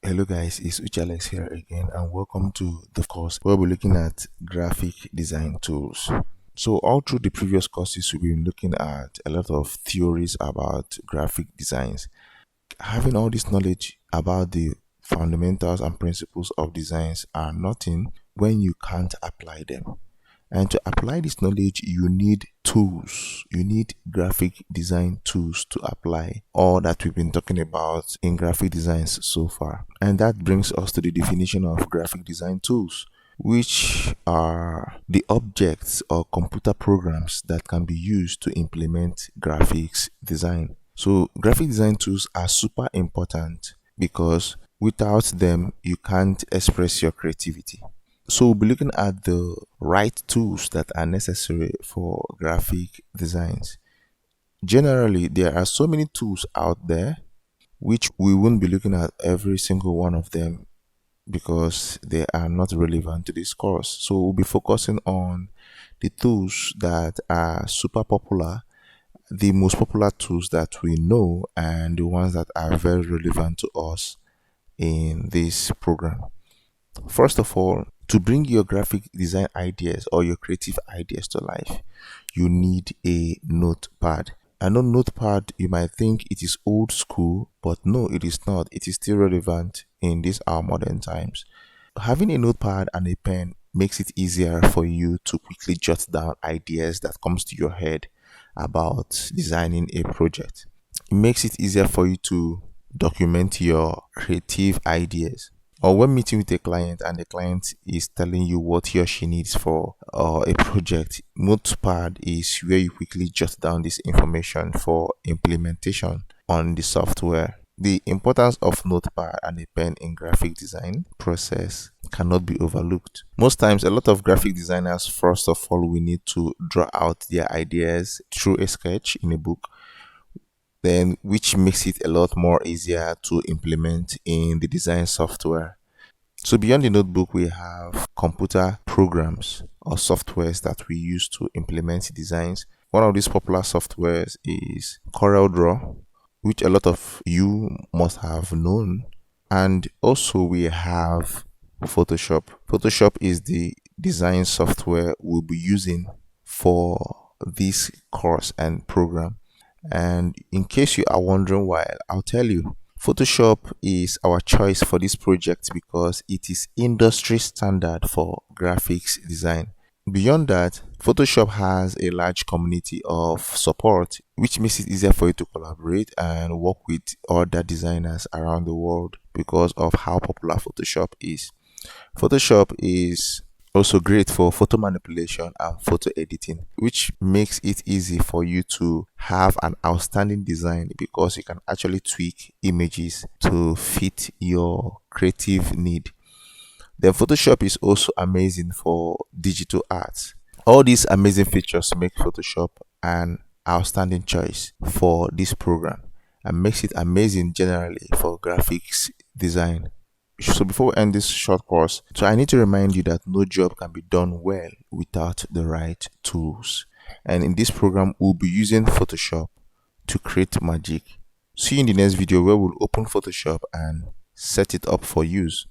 Hello guys, it's Uchalex here again and welcome to the course where we're looking at graphic design tools. So all through the previous courses we've been looking at a lot of theories about graphic designs. Having all this knowledge about the fundamentals and principles of designs are nothing when you can't apply them. And to apply this knowledge, you need tools. You need graphic design tools to apply all that we've been talking about in graphic designs so far. And that brings us to the definition of graphic design tools, which are the objects or computer programs that can be used to implement graphics design. So graphic design tools are super important because without them, you can't express your creativity. So we'll be looking at the right tools that are necessary for graphic designs. Generally, there are so many tools out there which we won't be looking at every single one of them because they are not relevant to this course. So we'll be focusing on the tools that are super popular, the most popular tools that we know, and the ones that are very relevant to us in this program. First of all, to bring your graphic design ideas or your creative ideas to life, you need a notepad. I know notepad, you might think it is old school, but no, it is not. It is still relevant in these our modern times. Having a notepad and a pen makes it easier for you to quickly jot down ideas that comes to your head about designing a project. It makes it easier for you to document your creative ideas. Or when meeting with a client and the client is telling you what he or she needs for a project, Notepad is where you quickly jot down this information for implementation on the software. The importance of Notepad and a pen in graphic design process cannot be overlooked. Most times, a lot of graphic designers, first of all, we need to draw out their ideas through a sketch in a book, then which makes it a lot more easier to implement in the design software. So beyond the notebook, we have computer programs or softwares that we use to implement designs. One of these popular softwares is CorelDRAW, which a lot of you must have known. And also we have Photoshop. Photoshop is the design software we'll be using for this course and program. And in case you are wondering why, I'll tell you. Photoshop is our choice for this project because it is industry standard for graphics design. Beyond that, Photoshop has a large community of support, which makes it easier for you to collaborate and work with other designers around the world because of how popular Photoshop is. Photoshop is also great for photo manipulation and photo editing, which makes it easy for you to have an outstanding design because you can actually tweak images to fit your creative need. Then Photoshop is also amazing for digital art. All these amazing features make Photoshop an outstanding choice for this program and makes it amazing generally for graphics design. So before we end this short course, so I need to remind you that no job can be done well without the right tools. And in this program, we'll be using Photoshop to create magic. See you in the next video where we'll open Photoshop and set it up for use.